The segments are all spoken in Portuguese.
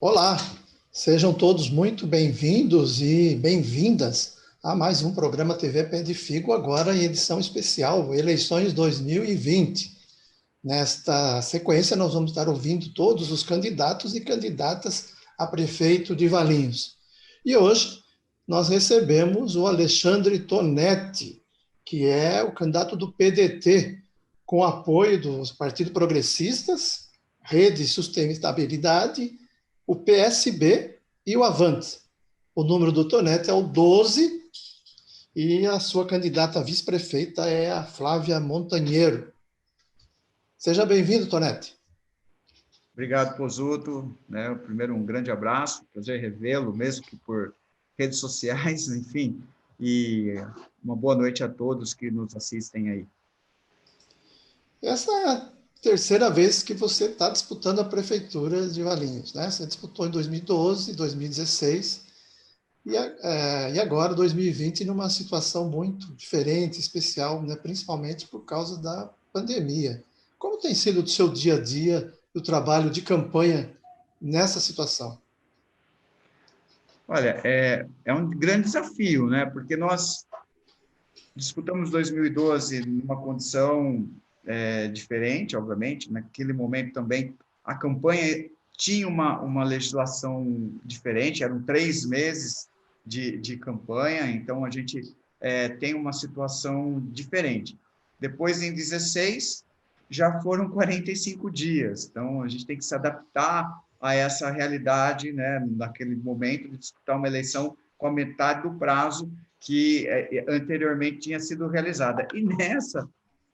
Olá, sejam todos muito bem-vindos e bem-vindas a mais um programa TV Pé de Figo, agora em edição especial, Eleições 2020. Nesta sequência, nós vamos estar ouvindo todos os candidatos e candidatas a prefeito de Valinhos. E hoje nós recebemos o Alexandre Tonetti, que é o candidato do PDT, com apoio dos Partidos Progressistas, Rede e Sustentabilidade, o PSB e o Avante. O número do Tonetti é o 12 e a sua candidata a vice-prefeita é a Flávia Montanheiro. Seja bem-vindo, Tonetti. Obrigado, Pozuto. Primeiro, um grande abraço, prazer revê-lo, mesmo que por redes sociais, enfim, e uma boa noite a todos que nos assistem aí. Essa é a terceira vez que você está disputando a prefeitura de Valinhos, né? Você disputou em 2012, 2016 e agora 2020 numa situação muito diferente, especial, né? Principalmente por causa da pandemia. Como tem sido o seu dia a dia, o trabalho de campanha nessa situação? Olha, é um grande desafio, né? Porque nós disputamos 2012 numa condição diferente, obviamente. Naquele momento também a campanha tinha uma legislação diferente, eram 3 meses de campanha, então a gente tem uma situação diferente. Depois, em 16, já foram 45 dias, então a gente tem que se adaptar a essa realidade, né, naquele momento de disputar uma eleição com a metade do prazo que anteriormente tinha sido realizada. E nessa,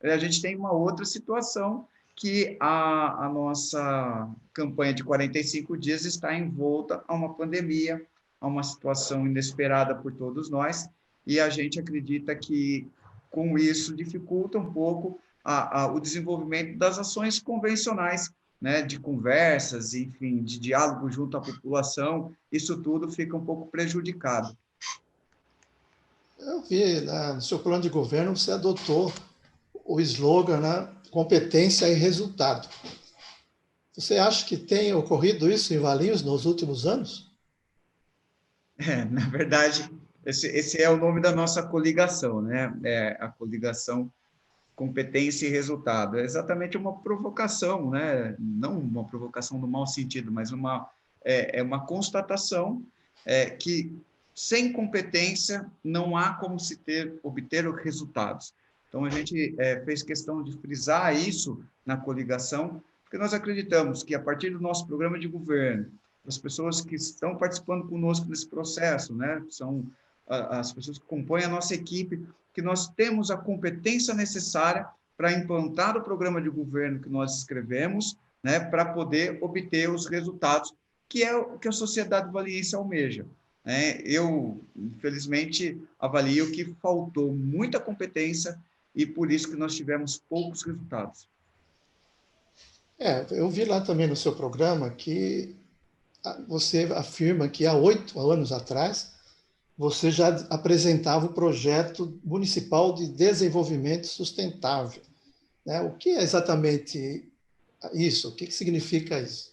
a gente tem uma outra situação, que a nossa campanha de 45 dias está envolta a uma pandemia, a uma situação inesperada por todos nós, e a gente acredita que, com isso, dificulta um pouco o desenvolvimento das ações convencionais, né, de conversas, enfim, de diálogo junto à população, isso tudo fica um pouco prejudicado. Eu vi, né, no seu plano de governo você adotou o slogan, né, competência e resultado. Você acha que tem ocorrido isso em Valinhos nos últimos anos? Na verdade, esse é o nome da nossa coligação, né? A coligação Competência e Resultado. É exatamente uma provocação, né? Não uma provocação no mau sentido, mas uma constatação que sem competência não há como obter resultados. Então, a gente fez questão de frisar isso na coligação, porque nós acreditamos que, a partir do nosso programa de governo, as pessoas que estão participando conosco nesse processo, né, são as pessoas que compõem a nossa equipe, que nós temos a competência necessária para implantar o programa de governo que nós escrevemos, né, para poder obter os resultados, que é o que a sociedade valiense almeja. Eu, infelizmente, avalio que faltou muita competência e por isso que nós tivemos poucos resultados. Eu vi lá também no seu programa que você afirma que há 8 anos atrás você já apresentava o projeto municipal de desenvolvimento sustentável, né? O que é exatamente isso? O que significa isso?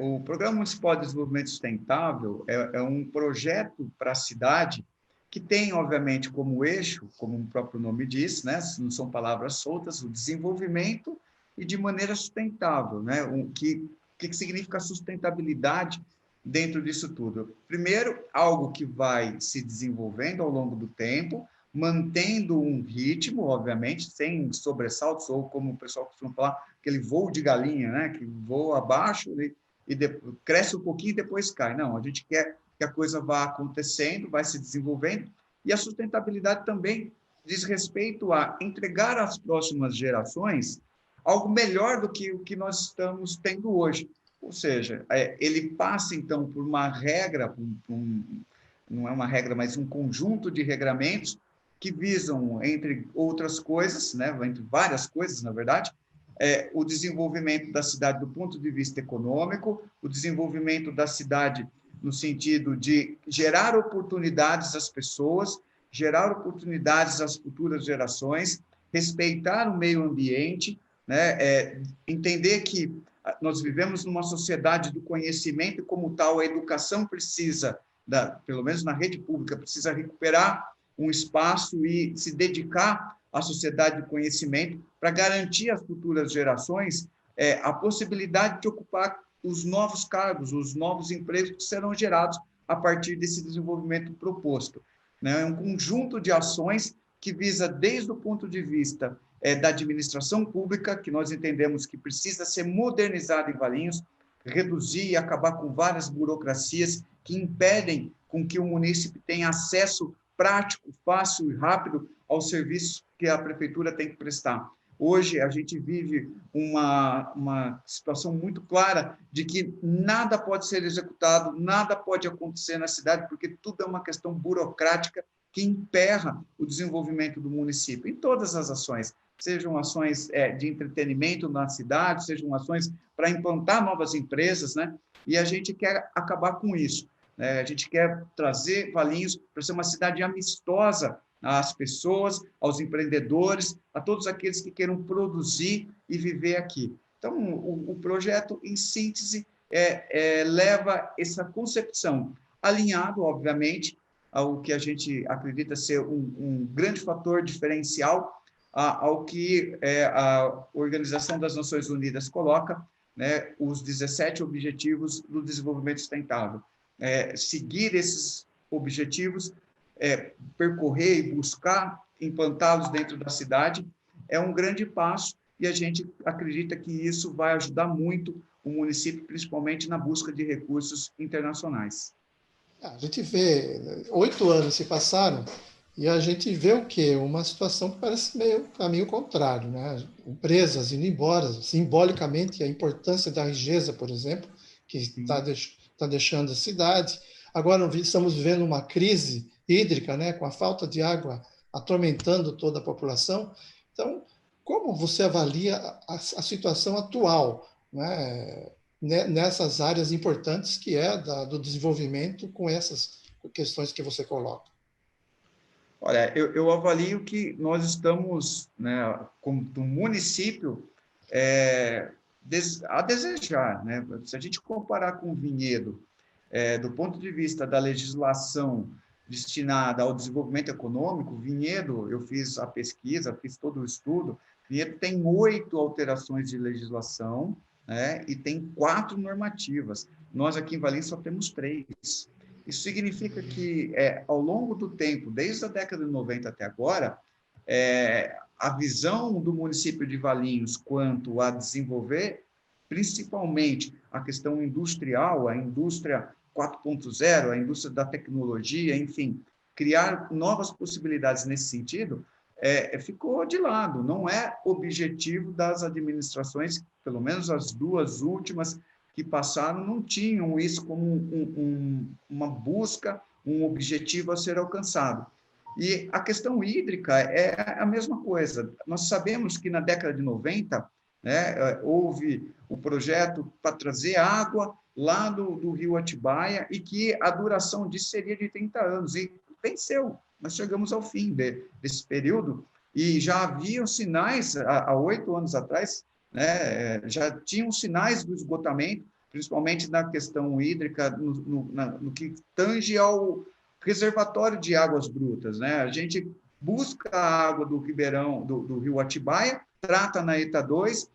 O Programa Municipal de Desenvolvimento Sustentável é um projeto para a cidade que tem, obviamente, como eixo, como o próprio nome diz, né, não são palavras soltas, o desenvolvimento e de maneira sustentável. Né? Que significa sustentabilidade dentro disso tudo? Primeiro, algo que vai se desenvolvendo ao longo do tempo, mantendo um ritmo, obviamente, sem sobressaltos, ou como o pessoal costuma falar, aquele voo de galinha, né, que voa abaixo e cresce um pouquinho e depois cai. Não, a gente quer que a coisa vá acontecendo, vai se desenvolvendo, e a sustentabilidade também diz respeito a entregar às próximas gerações algo melhor do que o que nós estamos tendo hoje. Ou seja, ele passa, então, por uma regra, não é uma regra, mas um conjunto de regramentos que visam, entre outras coisas, né, entre várias coisas, na verdade, o desenvolvimento da cidade do ponto de vista econômico, o desenvolvimento da cidade no sentido de gerar oportunidades às pessoas, gerar oportunidades às futuras gerações, respeitar o meio ambiente, né? Entender que nós vivemos numa sociedade do conhecimento e, como tal, a educação precisa, pelo menos na rede pública, precisa recuperar um espaço e se dedicar à sociedade do conhecimento para garantir às futuras gerações a possibilidade de ocupar os novos cargos, os novos empregos que serão gerados a partir desse desenvolvimento proposto. É um conjunto de ações que visa, desde o ponto de vista da administração pública, que nós entendemos que precisa ser modernizada em Valinhos, reduzir e acabar com várias burocracias que impedem com que o munícipe tenha acesso prático, fácil e rápido aos serviços que a prefeitura tem que prestar. Hoje, a gente vive uma situação muito clara de que nada pode ser executado, nada pode acontecer na cidade, porque tudo é uma questão burocrática que emperra o desenvolvimento do município, em todas as ações, sejam ações de entretenimento na cidade, sejam ações para implantar novas empresas, né? E a gente quer acabar com isso. A gente quer trazer Valinhos para ser uma cidade amistosa às pessoas, aos empreendedores, a todos aqueles que queiram produzir e viver aqui. Então, o projeto, em síntese, leva essa concepção, alinhado, obviamente, ao que a gente acredita ser um grande fator diferencial ao que a Organização das Nações Unidas coloca, né, os 17 Objetivos do Desenvolvimento Sustentável. Seguir esses objetivos, percorrer e buscar implantá-los dentro da cidade, é um grande passo, e a gente acredita que isso vai ajudar muito o município, principalmente na busca de recursos internacionais. A gente vê, 8 anos se passaram, e a gente vê o quê? Uma situação que parece meio caminho contrário, né? Empresas indo embora, simbolicamente, a importância da Rigesa, por exemplo, que está deixando a cidade. Agora estamos vivendo uma crise hídrica, né? Com a falta de água atormentando toda a população. Então, como você avalia a situação atual, né? Nessas áreas importantes que do desenvolvimento com essas questões que você coloca? Olha, eu avalio que nós estamos, né, como um município, a desejar, né? Se a gente comparar com o Vinhedo, do ponto de vista da legislação destinada ao desenvolvimento econômico, Vinhedo, eu fiz a pesquisa, fiz todo o estudo, Vinhedo tem 8 alterações de legislação, né, e tem 4 normativas. Nós aqui em Valinhos só temos 3. Isso significa que, ao longo do tempo, desde a década de 90 até agora, a visão do município de Valinhos quanto a desenvolver, principalmente a questão industrial, a indústria 4.0, a indústria da tecnologia, enfim, criar novas possibilidades nesse sentido, ficou de lado. Não é objetivo das administrações, pelo menos as 2 últimas que passaram, não tinham isso como uma busca, um objetivo a ser alcançado. E a questão hídrica é a mesma coisa. Nós sabemos que na década de 90, né, houve o projeto para trazer água lá do rio Atibaia e que a duração disso seria de 30 anos. E venceu. Nós chegamos ao fim desse período e já haviam sinais, há 8 anos atrás, né, já tinham sinais do esgotamento, principalmente na questão hídrica, no que tange ao reservatório de águas brutas, né? A gente busca a água do Ribeirão, do rio Atibaia, trata na ETA 2,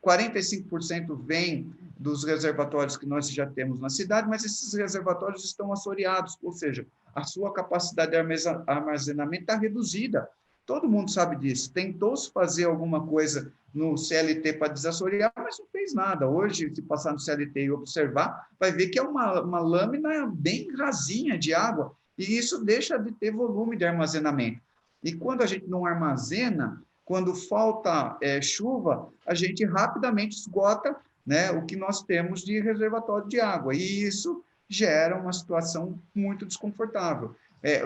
45% vem dos reservatórios que nós já temos na cidade, mas esses reservatórios estão assoreados, ou seja, a sua capacidade de armazenamento está reduzida. Todo mundo sabe disso. Tentou-se fazer alguma coisa no CLT para desassorear, mas não fez nada. Hoje, se passar no CLT e observar, vai ver que é uma lâmina bem rasinha de água, e isso deixa de ter volume de armazenamento. E quando a gente não armazena, quando falta chuva, a gente rapidamente esgota, né, o que nós temos de reservatório de água, e isso gera uma situação muito desconfortável.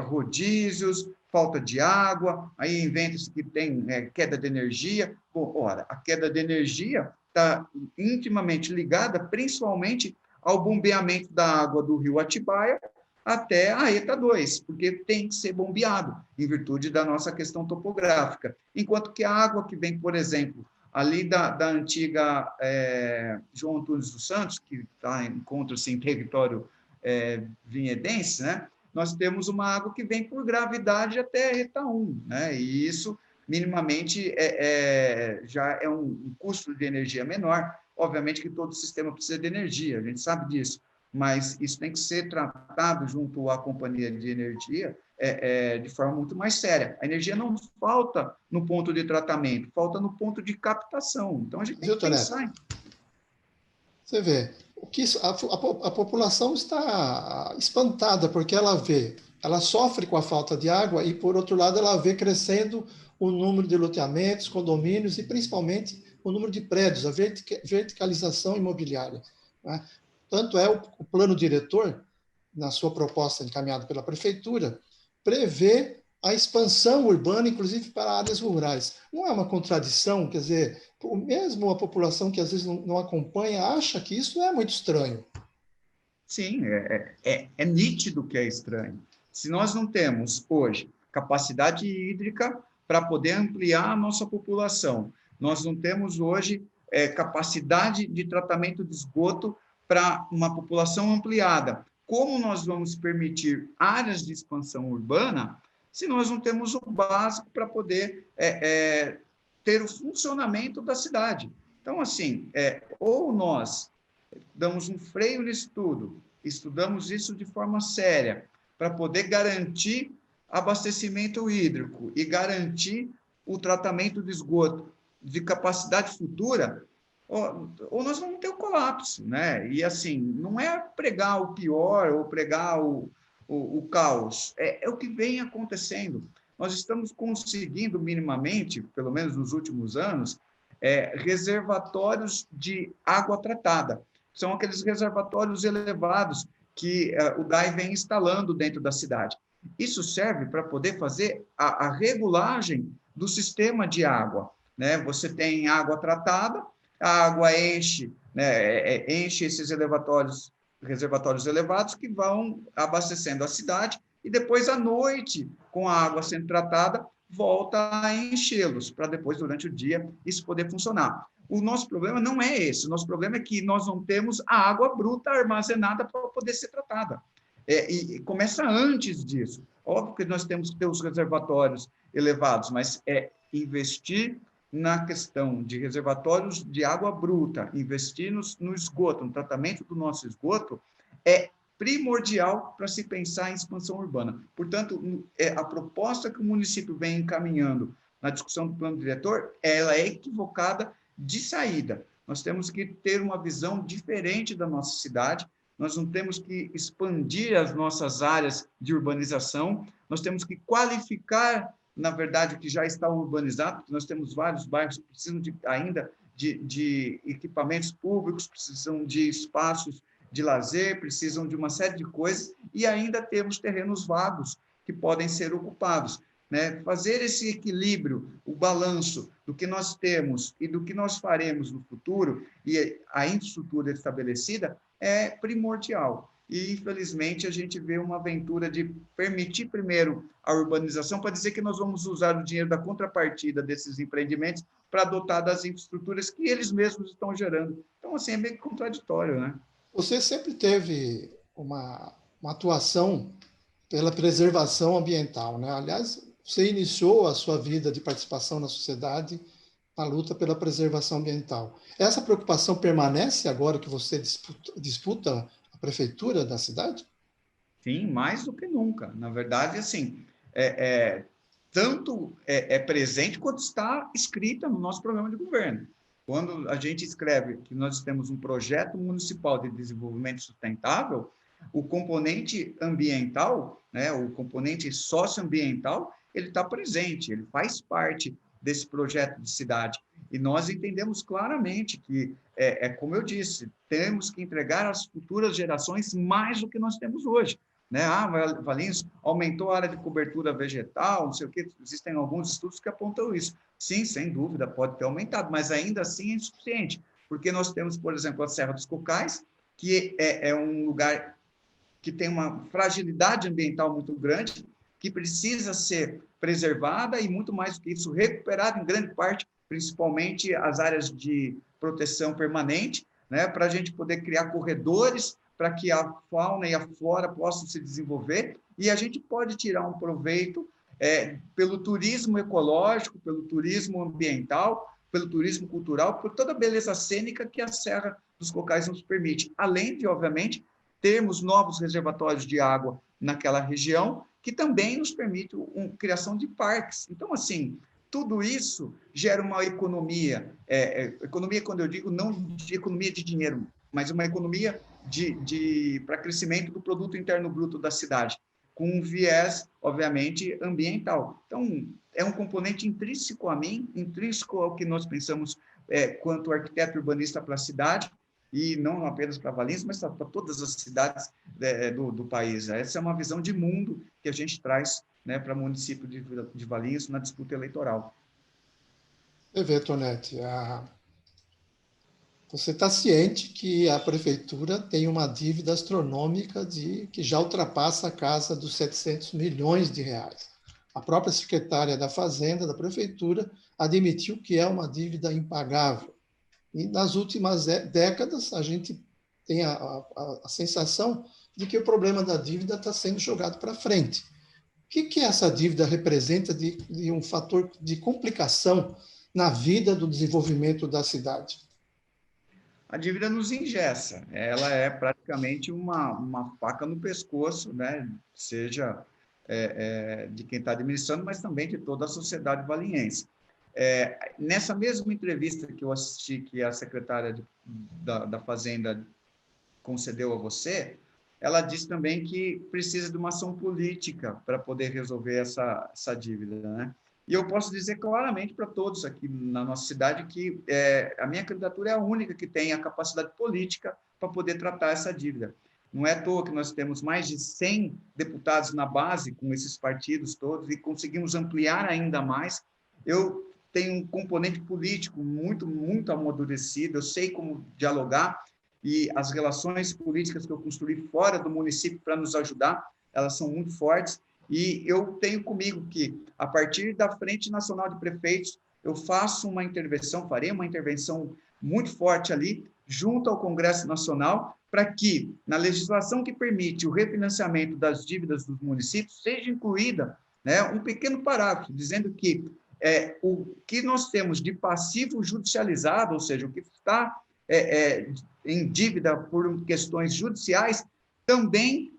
Rodízios, falta de água, aí inventa-se que tem queda de energia. Bom, ora, a queda de energia está intimamente ligada, principalmente, ao bombeamento da água do rio Atibaia até a ETA 2, porque tem que ser bombeado, em virtude da nossa questão topográfica. Enquanto que a água que vem, por exemplo, ali da antiga João Antunes dos Santos, que encontra-se em território vinhedense, né? Nós temos uma água que vem por gravidade até Itaú, né? E isso, minimamente, já é um custo de energia menor. Obviamente que todo sistema precisa de energia, a gente sabe disso, mas isso tem que ser tratado junto à companhia de energia de forma muito mais séria. A energia não falta no ponto de tratamento, falta no ponto de captação. Então, a gente tem Viu, que Toneto? pensar em... Você vê, a população está espantada porque ela sofre com a falta de água e, por outro lado, ela vê crescendo o número de loteamentos, condomínios e, principalmente, o número de prédios, a verticalização imobiliária, né? Tanto é o plano diretor, na sua proposta encaminhada pela prefeitura, prevê a expansão urbana, inclusive para áreas rurais. Não é uma contradição, quer dizer, mesmo a população que às vezes não acompanha acha que isso é muito estranho. Sim, é nítido que é estranho. Se nós não temos hoje capacidade hídrica para poder ampliar a nossa população, nós não temos hoje capacidade de tratamento de esgoto para uma população ampliada. Como nós vamos permitir áreas de expansão urbana se nós não temos o básico para poder ter o funcionamento da cidade? Então, assim, ou nós damos um freio nisso tudo, estudamos isso de forma séria, para poder garantir abastecimento hídrico e garantir o tratamento de esgoto de capacidade futura, ou nós vamos ter o colapso, né? E assim, não é pregar o pior ou pregar o caos, é o que vem acontecendo. Nós estamos conseguindo minimamente, pelo menos nos últimos anos, reservatórios de água tratada. São aqueles reservatórios elevados que o DAI vem instalando dentro da cidade. Isso serve para poder fazer a regulagem do sistema de água, né? Você tem água tratada, a água enche, né? Enche esses reservatórios elevados que vão abastecendo a cidade e depois, à noite, com a água sendo tratada, volta a enchê-los, para depois, durante o dia, isso poder funcionar. O nosso problema não é esse, o nosso problema é que nós não temos a água bruta armazenada para poder ser tratada. E começa antes disso. Óbvio que nós temos que ter os reservatórios elevados, mas investir na questão de reservatórios de água bruta, investir no esgoto, no tratamento do nosso esgoto, é primordial para se pensar em expansão urbana. Portanto, a proposta que o município vem encaminhando na discussão do plano diretor, ela é equivocada de saída. Nós temos que ter uma visão diferente da nossa cidade, nós não temos que expandir as nossas áreas de urbanização, nós temos que qualificar, na verdade, o que já está urbanizado, porque nós temos vários bairros que precisam ainda de equipamentos públicos, precisam de espaços de lazer, precisam de uma série de coisas, e ainda temos terrenos vagos que podem ser ocupados. Né? Fazer esse equilíbrio, o balanço do que nós temos e do que nós faremos no futuro, e a infraestrutura estabelecida, é primordial. E, infelizmente, a gente vê uma aventura de permitir primeiro a urbanização para dizer que nós vamos usar o dinheiro da contrapartida desses empreendimentos para dotar das infraestruturas que eles mesmos estão gerando. Então, assim, é meio contraditório, né? Você sempre teve uma atuação pela preservação ambiental, né? Aliás, você iniciou a sua vida de participação na sociedade na luta pela preservação ambiental. Essa preocupação permanece agora que você disputa a prefeitura da cidade? Sim, mais do que nunca. Na verdade, assim, tanto é presente quanto está escrita no nosso programa de governo. Quando a gente escreve que nós temos um projeto municipal de desenvolvimento sustentável, o componente ambiental, né, o componente socioambiental, ele está presente, ele faz parte desse projeto de cidade. E nós entendemos claramente que, como eu disse, temos que entregar às futuras gerações mais do que nós temos hoje. Né? Valinhos aumentou a área de cobertura vegetal, não sei o quê, existem alguns estudos que apontam isso. Sim, sem dúvida, pode ter aumentado, mas ainda assim é insuficiente, porque nós temos, por exemplo, a Serra dos Cocais, que é um lugar que tem uma fragilidade ambiental muito grande, que precisa ser preservada e, muito mais do que isso, recuperada em grande parte principalmente as áreas de proteção permanente, né, para a gente poder criar corredores para que a fauna e a flora possam se desenvolver, e a gente pode tirar um proveito pelo turismo ecológico, pelo turismo ambiental, pelo turismo cultural, por toda a beleza cênica que a Serra dos Cocais nos permite, além de, obviamente, termos novos reservatórios de água naquela região, que também nos permite a criação de parques. Então, assim, tudo isso gera uma economia, economia, quando eu digo, não de economia de dinheiro, mas uma economia para crescimento do produto interno bruto da cidade, com um viés, obviamente, ambiental. Então, é um componente intrínseco a mim, intrínseco ao que nós pensamos quanto arquiteto urbanista para a cidade, e não apenas para Valinhos, mas para todas as cidades do país. Essa é uma visão de mundo que a gente traz, né, para o município de Valinhos na disputa eleitoral. Você vê, Tonete, você está ciente que a prefeitura tem uma dívida astronômica que já ultrapassa a casa dos 700 milhões de reais. A própria secretária da Fazenda da prefeitura admitiu que é uma dívida impagável. E nas últimas décadas, a gente tem a sensação de que o problema da dívida está sendo jogado para frente. O que essa dívida representa de um fator de complicação na vida do desenvolvimento da cidade? A dívida nos engessa, ela é praticamente uma faca no pescoço, né? Seja de quem está administrando, mas também de toda a sociedade valiense. Nessa mesma entrevista que eu assisti, que a secretária da Fazenda concedeu a você, ela disse também que precisa de uma ação política para poder resolver essa dívida, né? E eu posso dizer claramente para todos aqui na nossa cidade que a minha candidatura é a única que tem a capacidade política para poder tratar essa dívida. Não é à toa que nós temos mais de 100 deputados na base com esses partidos todos e conseguimos ampliar ainda mais. Eu tenho um componente político muito, muito amadurecido, eu sei como dialogar, e as relações políticas que eu construí fora do município para nos ajudar, elas são muito fortes. E eu tenho comigo que, a partir da Frente Nacional de Prefeitos, eu farei uma intervenção muito forte ali, junto ao Congresso Nacional, para que, na legislação que permite o refinanciamento das dívidas dos municípios, seja incluída, né, um pequeno parágrafo, dizendo que o que nós temos de passivo judicializado, ou seja, o que está em dívida por questões judiciais, também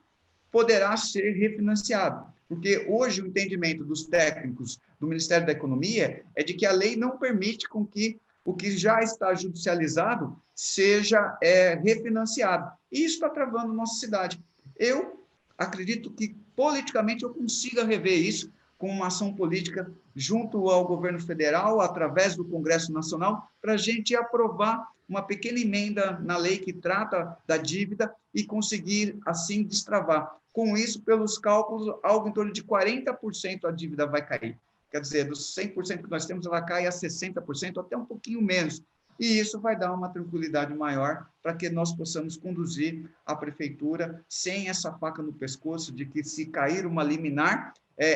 poderá ser refinanciado. Porque hoje o entendimento dos técnicos do Ministério da Economia é de que a lei não permite com que o que já está judicializado seja refinanciado. E isso está travando nossa cidade. Eu acredito que politicamente eu consiga rever isso com uma ação política junto ao governo federal, através do Congresso Nacional, para a gente aprovar uma pequena emenda na lei que trata da dívida e conseguir, assim, destravar. Com isso, pelos cálculos, algo em torno de 40% a dívida vai cair. Quer dizer, dos 100% que nós temos, ela cai a 60%, até um pouquinho menos. E isso vai dar uma tranquilidade maior para que nós possamos conduzir a prefeitura sem essa faca no pescoço de que, se cair uma liminar,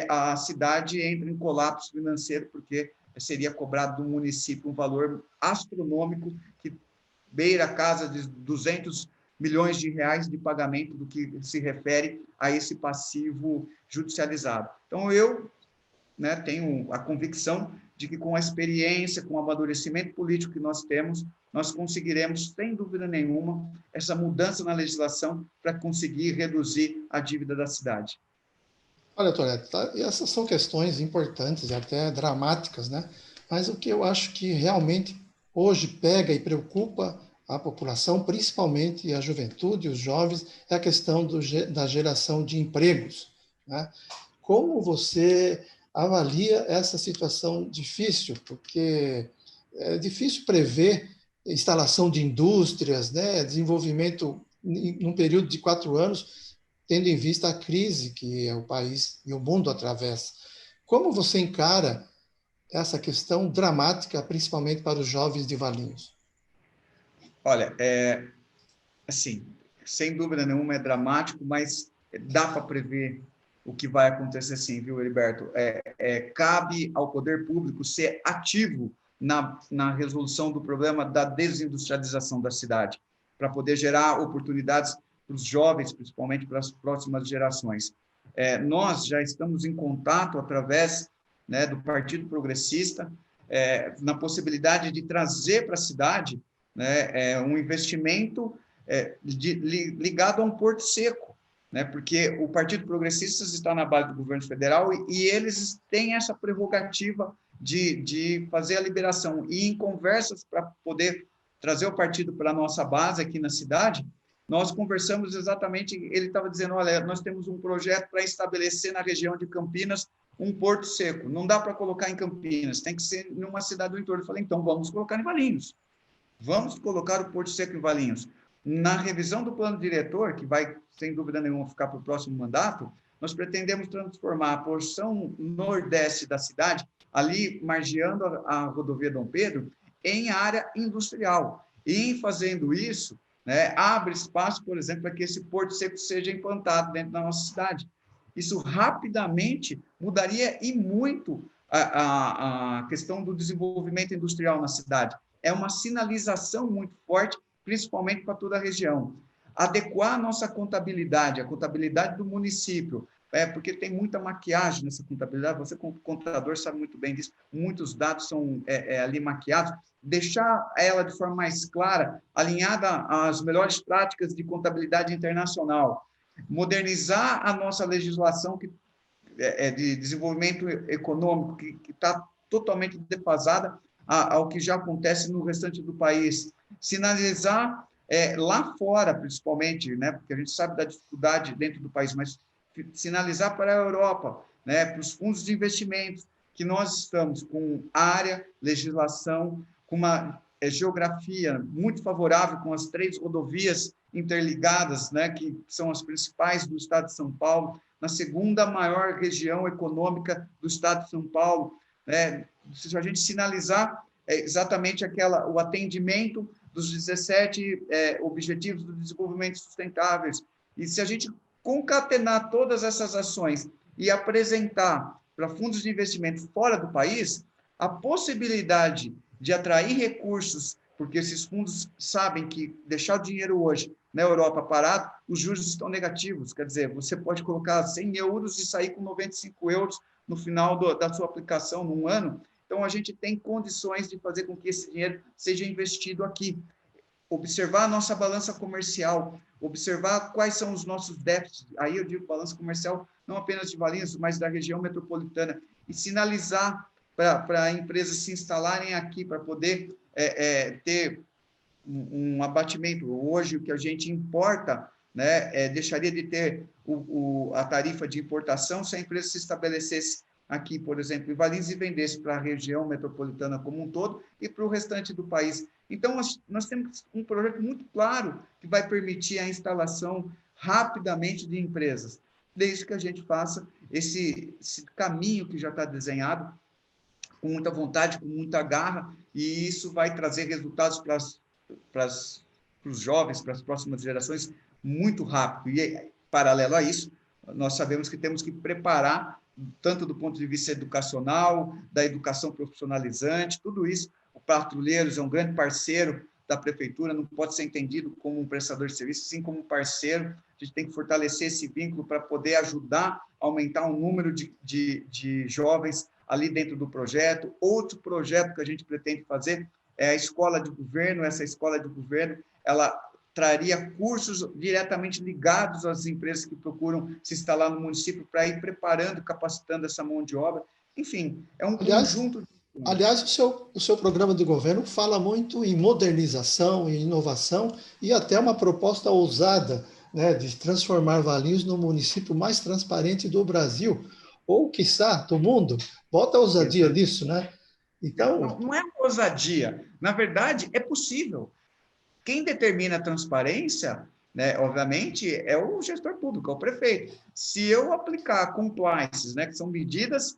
a cidade entra em colapso financeiro, porque seria cobrado do município um valor astronômico que beira a casa de 200 milhões de reais de pagamento do que se refere a esse passivo judicializado. Então, eu tenho a convicção de que, com a experiência, com o amadurecimento político que nós temos, nós conseguiremos, sem dúvida nenhuma, essa mudança na legislação para conseguir reduzir a dívida da cidade. Olha, Toreto, essas são questões importantes e até dramáticas, né? Mas o que eu acho que realmente hoje pega e preocupa a população, principalmente a juventude, os jovens, é a questão da geração de empregos, né? Como você avalia essa situação difícil? Porque é difícil prever instalação de indústrias, né? Desenvolvimento num período de 4 anos, tendo em vista a crise que o país e o mundo atravessa. Como você encara essa questão dramática, principalmente para os jovens de Valinhos? Olha, assim, sem dúvida nenhuma é dramático, mas dá para prever o que vai acontecer sim, viu, Heriberto? Cabe ao poder público ser ativo na resolução do problema da desindustrialização da cidade, para poder gerar oportunidades para os jovens, principalmente para as próximas gerações. Nós já estamos em contato, através, né, do Partido Progressista, na possibilidade de trazer para a cidade, né, um investimento ligado a um porto seco, né, porque o Partido Progressista está na base do governo federal e eles têm essa prerrogativa de fazer a liberação. E em conversas para poder trazer o partido para a nossa base aqui na cidade, nós conversamos exatamente, ele estava dizendo, olha, nós temos um projeto para estabelecer na região de Campinas um porto seco, não dá para colocar em Campinas, tem que ser em uma cidade do entorno. Eu falei, então vamos colocar em Valinhos, vamos colocar o porto seco em Valinhos. Na revisão do plano diretor, que vai, sem dúvida nenhuma, ficar para o próximo mandato, nós pretendemos transformar a porção nordeste da cidade, ali margeando a rodovia Dom Pedro, em área industrial. E em fazendo isso, né, abre espaço, por exemplo, para que esse porto seco seja implantado dentro da nossa cidade. Isso rapidamente mudaria e muito a questão do desenvolvimento industrial na cidade. É uma sinalização muito forte, principalmente para toda a região. Adequar a nossa contabilidade, a contabilidade do município, porque tem muita maquiagem nessa contabilidade, você como contador sabe muito bem disso, muitos dados são ali maquiados, deixar ela de forma mais clara, alinhada às melhores práticas de contabilidade internacional, modernizar a nossa legislação de desenvolvimento econômico, que está totalmente defasada ao que já acontece no restante do país, sinalizar lá fora, principalmente, né, porque a gente sabe da dificuldade dentro do país, mas sinalizar para a Europa, né, para os fundos de investimentos, que nós estamos com área, legislação, com uma geografia muito favorável, com as 3 rodovias interligadas, né, que são as principais do estado de São Paulo, na segunda maior região econômica do estado de São Paulo, né, se a gente sinalizar exatamente o atendimento dos 17 Objetivos do Desenvolvimento Sustentáveis, e se a gente concatenar todas essas ações e apresentar para fundos de investimento fora do país, a possibilidade de atrair recursos, porque esses fundos sabem que deixar o dinheiro hoje na Europa parado, os juros estão negativos, quer dizer, você pode colocar 100 euros e sair com 95 euros no final da sua aplicação, num ano. Então, a gente tem condições de fazer com que esse dinheiro seja investido aqui. Observar a nossa balança comercial, observar quais são os nossos déficits, aí eu digo balança comercial não apenas de Valinhos, mas da região metropolitana, e sinalizar para empresas se instalarem aqui, para poder ter um abatimento. Hoje, o que a gente importa, né, deixaria de ter a tarifa de importação se a empresa se estabelecesse aqui, por exemplo, em Valinhos, e vendesse para a região metropolitana como um todo e para o restante do país. Então, nós temos um projeto muito claro que vai permitir a instalação rapidamente de empresas, desde que a gente faça esse caminho que já está desenhado, com muita vontade, com muita garra, e isso vai trazer resultados para os jovens, para as próximas gerações, muito rápido. E, paralelo a isso, nós sabemos que temos que preparar, tanto do ponto de vista educacional, da educação profissionalizante, tudo isso. O Patrulheiros é um grande parceiro da prefeitura, não pode ser entendido como um prestador de serviço, sim como um parceiro. A gente tem que fortalecer esse vínculo para poder ajudar a aumentar o número de jovens ali dentro do projeto. Outro projeto que a gente pretende fazer é a escola de governo. Essa escola de governo, ela traria cursos diretamente ligados às empresas que procuram se instalar no município para ir preparando, capacitando essa mão de obra. Enfim, é um conjunto de... Aliás, o seu programa de governo fala muito em modernização, em inovação e até uma proposta ousada, né, de transformar Valinhos no município mais transparente do Brasil, ou, quiçá, do mundo. Bota a ousadia nisso, né? Então... Não é ousadia. Na verdade, é possível. Quem determina a transparência, né, obviamente, é o gestor público, é o prefeito. Se eu aplicar compliances, né, que são medidas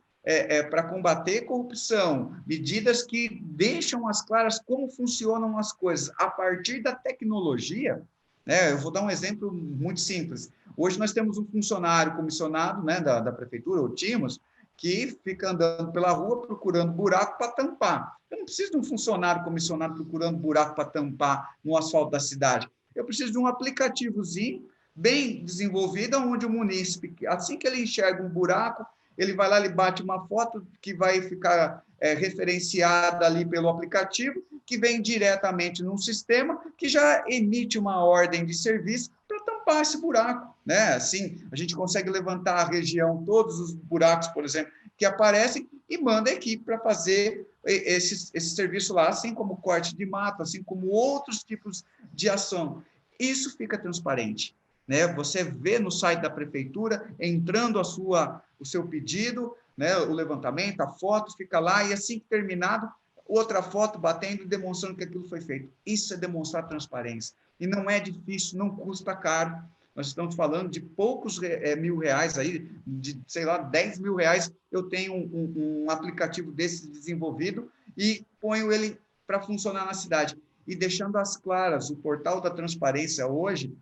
para combater corrupção, medidas que deixam as claras como funcionam as coisas a partir da tecnologia, né, eu vou dar um exemplo muito simples. Hoje nós temos um funcionário comissionado, né, da prefeitura, o Timos, que fica andando pela rua procurando buraco para tampar. Eu não preciso de um funcionário comissionado procurando buraco para tampar no asfalto da cidade. Eu preciso de um aplicativozinho bem desenvolvido, onde o munícipe, assim que ele enxerga um buraco, ele vai lá, ele bate uma foto que vai ficar referenciada ali pelo aplicativo, que vem diretamente num sistema que já emite uma ordem de serviço para tampar esse buraco, né? Assim, a gente consegue levantar a região, todos os buracos, por exemplo, que aparecem, e manda a equipe para fazer esse serviço lá, assim como corte de mato, assim como outros tipos de ação. Isso fica transparente, né? Você vê no site da prefeitura, entrando o seu pedido, né? O levantamento, a foto, fica lá, e assim que terminado, outra foto batendo e demonstrando que aquilo foi feito. Isso é demonstrar transparência. E não é difícil, não custa caro. Nós estamos falando de poucos R$1.000 aí, de, sei lá, R$10.000. Eu tenho um aplicativo desse desenvolvido e ponho ele para funcionar na cidade. E deixando as claras, o portal da transparência hoje,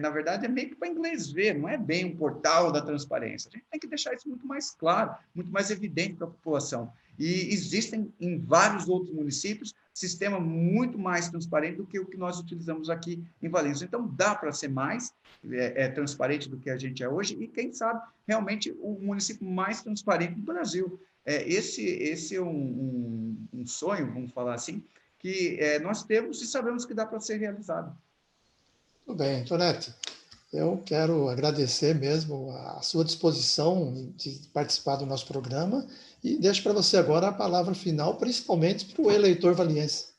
na verdade, é meio que para inglês ver, não é bem um portal da transparência. A gente tem que deixar isso muito mais claro, muito mais evidente para a população. E existem em vários outros municípios sistema muito mais transparente do que o que nós utilizamos aqui em Valinhos. Então, dá para ser mais transparente do que a gente é hoje e, quem sabe, realmente o município mais transparente do Brasil. Esse é um sonho, vamos falar assim, que nós temos e sabemos que dá para ser realizado. Tudo bem, Tonete. Eu quero agradecer mesmo a sua disposição de participar do nosso programa e deixo para você agora a palavra final, principalmente para o eleitor valiense.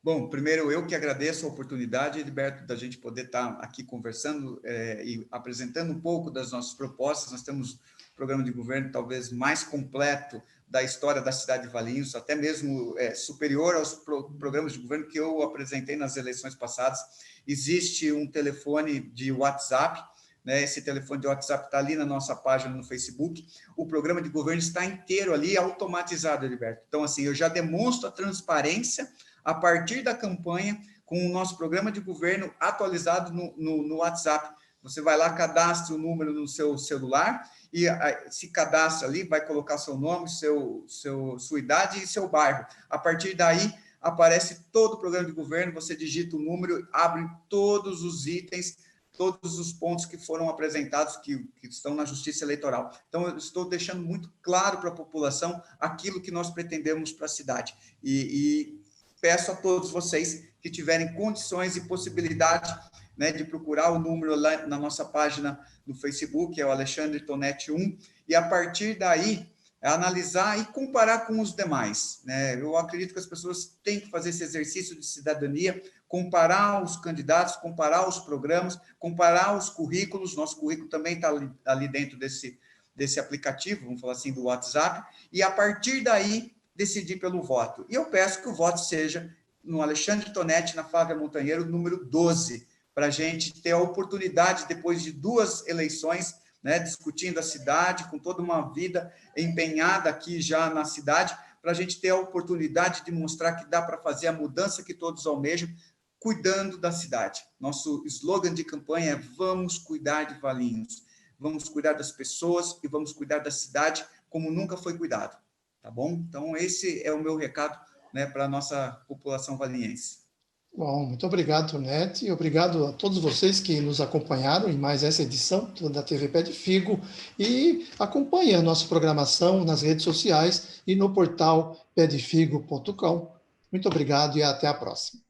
Bom, primeiro eu que agradeço a oportunidade, Heriberto, da gente poder estar aqui conversando e apresentando um pouco das nossas propostas. Nós temos um programa de governo talvez mais completo da história da cidade de Valinhos, até mesmo superior aos programas de governo que eu apresentei nas eleições passadas. Existe um telefone de WhatsApp, né? Esse telefone de WhatsApp está ali na nossa página no Facebook. O programa de governo está inteiro ali, automatizado, Heriberto. Então, assim, eu já demonstro a transparência a partir da campanha com o nosso programa de governo atualizado no WhatsApp. Você vai lá, cadastra o número no seu celular e se cadastra ali, vai colocar seu nome, sua idade e seu bairro. A partir daí, aparece todo o programa de governo, você digita o número, abre todos os itens, todos os pontos que foram apresentados, que estão na Justiça Eleitoral. Então, eu estou deixando muito claro para a população aquilo que nós pretendemos para a cidade. E peço a todos vocês que tiverem condições e possibilidade, né, de procurar o número lá na nossa página no Facebook, é o Alexandre Tonete 1, e a partir daí, analisar e comparar com os demais, né? Eu acredito que as pessoas têm que fazer esse exercício de cidadania, comparar os candidatos, comparar os programas, comparar os currículos. Nosso currículo também está ali dentro desse aplicativo, vamos falar assim, do WhatsApp, e a partir daí decidir pelo voto. E eu peço que o voto seja no Alexandre Tonete, na Flávia Montanheiro, número 12, para a gente ter a oportunidade, depois de 2 eleições, né, discutindo a cidade, com toda uma vida empenhada aqui já na cidade, para a gente ter a oportunidade de mostrar que dá para fazer a mudança que todos almejam, cuidando da cidade. Nosso slogan de campanha é: vamos cuidar de Valinhos, vamos cuidar das pessoas e vamos cuidar da cidade como nunca foi cuidado. Tá bom? Então, esse é o meu recado, né, para a nossa população valinhense. Bom, muito obrigado, Tonete, e obrigado a todos vocês que nos acompanharam em mais essa edição da TV Pé de Figo, e acompanhem a nossa programação nas redes sociais e no portal pedefigo.com. Muito obrigado e até a próxima.